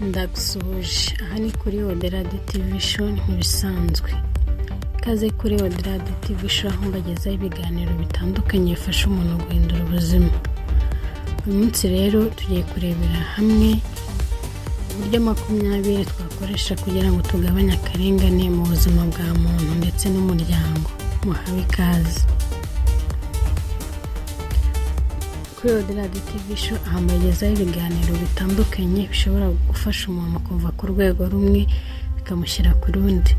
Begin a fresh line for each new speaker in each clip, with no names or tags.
Ndagusuhuje, aha ni kuri Odelade TV show nk'ibisanzwe. Kaze kuri Odelade TV show aho mbagezaho ibiganiro bitandukanye bifasha umuntu guhindura ubuzima. Uyu munsi rero tugiye kurebera hamwe uburyo 20 twakoresha kugira ngo tugabanye akarengane mu buzima bwa muntu ndetse n'umuryango. Muhawe ikaze. Kuri Odelade TV show ahambagezaho ibiganiro bitandukanye bishobora gufasha umuntu kuva ku rwego rumwe bikamushyira ku rundi.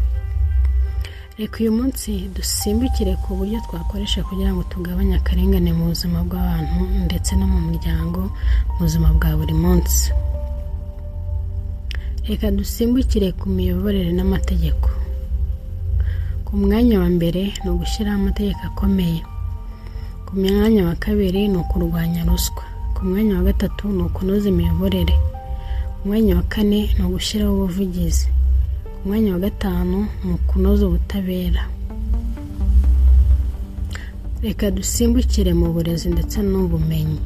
Reka uyu munsi dusimbukire ku buryo twakoresha kugira ngo tugabanye akarengane mu buzima bw'abantu ndetse no mu muryango mu buzima bwa buri munsi. Reka dusimbukire ku miyoborere n'amategeko. Ku mwanya wa mbere ni ugushyiraho amategeko akomeye. Ku mwanya wa kabiri ni ukurwanya ruswa. Ku mwanya wa gatatu ni ukunoza imiyoborere. Ku mwanya wa kane ni ugushyiraho ubuvugizi. Ku mwanya wa gatanu ni ukunoza ubutabera. Reka dusimbukire mu burezi ndetse n'ubumenyi.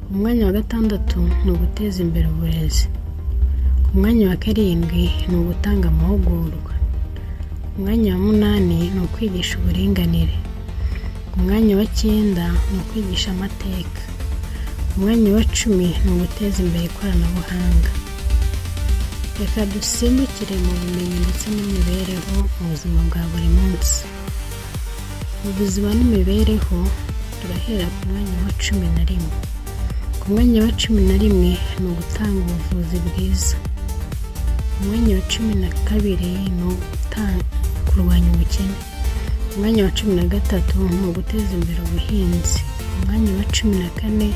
Ku mwanya wa gatandatu ni uguteza imbere uburezi. Ku mwanya wa karindwi ni ugutanga amahugurwa. Ku mwanya wa munani ni ukwigisha uburinganire. Ku mwanya wa 9 ni ukwigisha amateka. Ku mwanya wa 10 ni uguteza imbere ikoranabuhanga. Reka dusimbukire mu bumenyi ndetse n'imibereho mu buzima bwa buri munsi. Mu buzima n'imibereho turahera ku mwanya wa 11. Ku mwanya wa 11 ni ugutanga ubuvuzi bwiza. Ku mwanya wa 12 ni kurwanya ubukene. Ku mwanya wa 13 ni uguteza imbere ubuhinzi. Ku mwanya wa 14 ni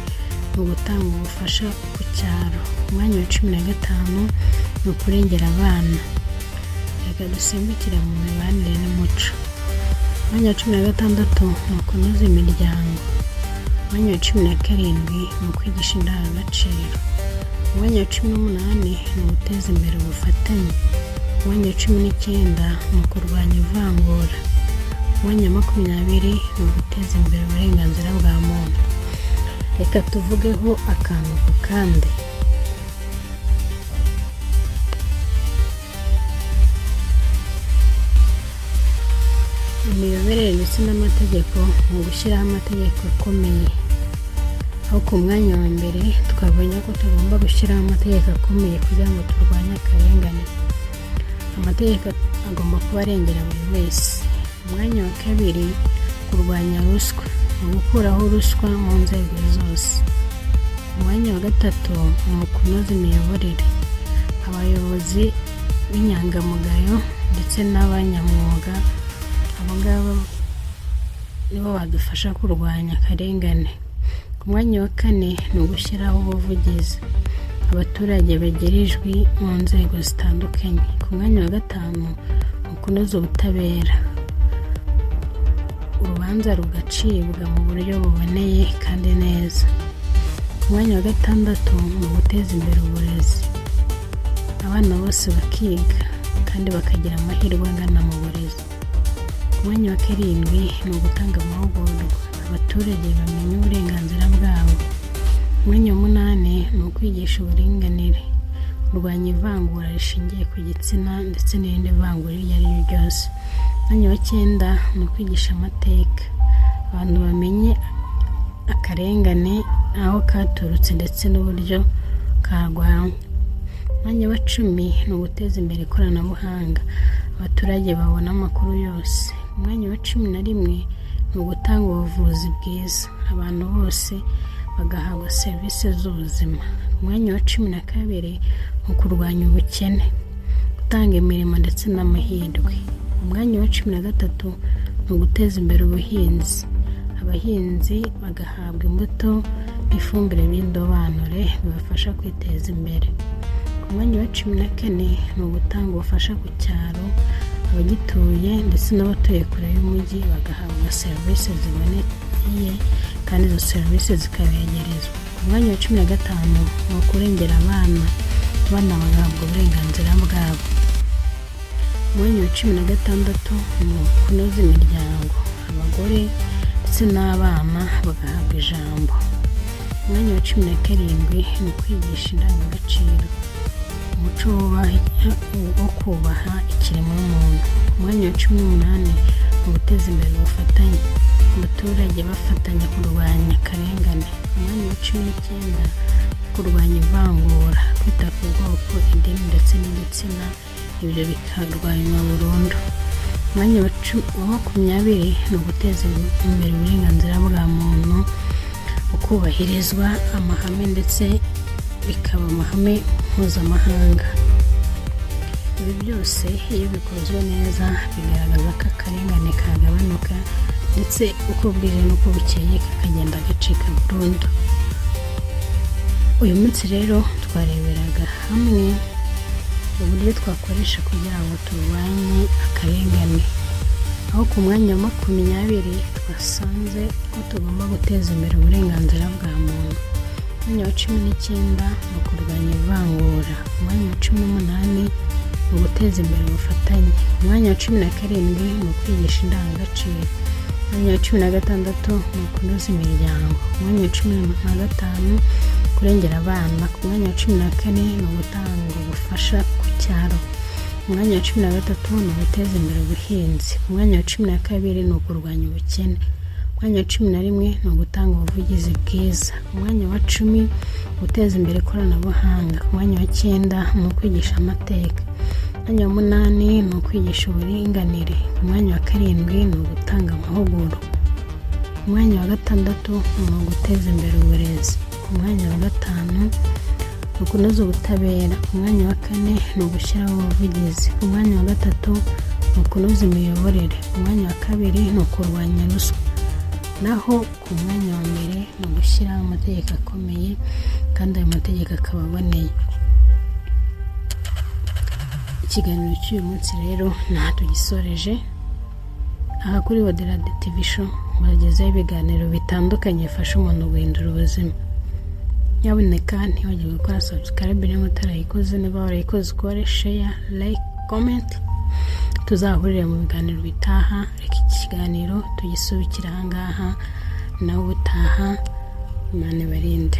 ugutanga ubufasha ku cyaro. Ku mwanya wa 15 ni ukurengera abana. Reka dusimbukire mu mibanire n'umuco. Ku mwanya wa 16 ni ukunoza imiryango. Ku mwanya wa 17 ni ukwigisha indangagaciro. Ku mwanya wa 18 ni uguteza imbere ubufatanye. Ku mwanya wa 19 ni ukurwanya ivangura. Ku mwanya wa 20 ni uguteza imbere uburenganzira bwa muntu. Reka tuvugeho akantu ku kandi. Imiyoborere ndetse n'amategeko mu gushyiraho amategeko akomeye. Aho ku mwanya wa mbere twabonye ko tugomba gushyiraho amategeko akomeye kugira ngo turwanye akarengane. Amategeko agomba kuba arengera buri wese. Umwanya wa kabiri kurwanya ruswa, gukuraho ruswa mu nzego zose. Umwanya wa gatatu ni ukunoza imiyoborere. Abayobozi b'inyangamugayo ndetse n'abanyamwuga abo ngabo nibo badufasha kurwanya akarengane. Ku mwanya wa 4 ni ugushyiraho ubuvugizi. Abaturage bagera ijwi mu nzego zitandukanye. Ku mwanya wa 5 ni ukunoza ubutabera. Urubanza rugacibwa mu buryo buboneye kandi neza. Ku mwanya wa 6 ni uguteza imbere uburezi. Abana bose bakiga kandi bakagira amahirwe angana mu burezi. Ku mwanya wa 7 ni ugutanga amahugurwa. Abaturage bamenya uburenganzira bwabo. Ku mwanya wa 8 ni ukwigisha uburinganire, kurwanya ivangura rishingiye ku gitsina ndetse n'irindi vangura iryo ari ryo ryose. Umwanya wa 9 ni ukwigisha amateka. Abantu bamenye akarengane aho katurutse ndetse n'uburyo karwanywa. Umwanya wa 10 ni uguteza imbere ikoranabuhanga. Abaturage babona amakuru yose. Umwanya wa 11 ni ugutanga ubuvuzi bwiza. Abantu bose bagahabwa serivisi z'ubuzima. Umwanya wa 12 ni ukurwanya ubukene, gutanga imirimo ndetse n'amahirwe. Umwanya wa 13 ni uguteza imbere ubuhinzi. Abahinzi bagahabwa imbuto n'ifumbire b'indobanure bibafasha kwiteza imbere. Ku mwanya wa 14 ni ugutanga ubufasha ku cyaro. Abagituye ndetse n'abatuye kure y'umujyi bagahabwa serivisi ziboneye kandi izo serivisi zikabegerezwa. Ku mwanya wa 15 ni ukurengera abana. Abana bagahabwa uburenganzira bwabo. Umwanya wa 16 ni ukunoza imiryango. Abagore ndetse n'abana bagahabwa ijambo. umwanya wa 17 ni ukwigisha indangagaciro, umuco wo kubaha ikiremwamuntu. Umwanya wa 18 ni uguteza imbere ubufatanye, abaturage bafatanya kurwanya akarengane. Umwanya wa 19 kurwanya ivangura, kwita ku bwoko, idini ndetse n'igitsina, ibyo bikarwanywa burundu. Umwanya wa 20 ni uguteza imbere uburenganzira bwa muntu, ukubahirizwa amahame ndetse bikaba amahame mpuzamahanga. Ibi byose iyo bikozwe neza bigaragaza ko akarengane kagabanuka ndetse uko bwije n'uko bukeye kakagenda gacika burundu. Uyu munsi rero twareberaga hamwe uburyo twakoresha kugira ngo turwanye akarengane, aho ku mwanya wa 20 twasanze ko tugomba guteza imbere uburenganzira bwa muntu. Umwanya wa 19 ni ukurwanya ivangura. Umwanya wa 18 ni uguteza imbere ubufatanye. Umwanya wa 17 ni ukwigisha indangagaciro. Umwanya wa 16 ni ukunoza imiryango. Umwanya wa 15 kurengera abana. Ku mwanya wa 14 ni ugutanga ubufasha ku cyaro. Umwanya wa 13 ni uguteza imbere ubuhinzi. Umwanya wa 12 ni ukurwanya ubukene. Umwanya wa 11 ni ugutanga ubuvugizi bwiza. Umwanya wa 10 guteza imbere ikoranabuhanga. Umwanya wa 9 ni ukwigisha amateka. Umwanya wa 8 ni ukwigisha uburinganire. Umwanya wa 7 ni ugutanga amahugurwa. Umwanya wa 6 ni uguteza imbere uburezi. Umwanya wa 5 ni ukunoza ubutabera. Umwanya wa 4 ni ugushyiraho ubuvugizi. Umwanya wa 3 ni ukunoza imiyoborere. Umwanya wa 2 ni ukurwanya ruswa. Naho ku mwanya wa mbere ni ugushyiraho amategeko akomeye kandi ayo mategeko akaba aboneye. Ikiganiro cy'uyu munsi rero ntaho tugisoreje. Aha kuri Wadiradi TV show bagezeho ibiganiro bitandukanye bifasha umuntu guhindura ubuzima. Nyabuneka ntiwagire gukora subscribe niba utarayikoze, niba warayikoze ukore share, like, comment. Tuzahurira mu biganiro bitaha. Reka iki kiganiro tugisubikira aha ngaha nawe utaha. Imana ibarinde.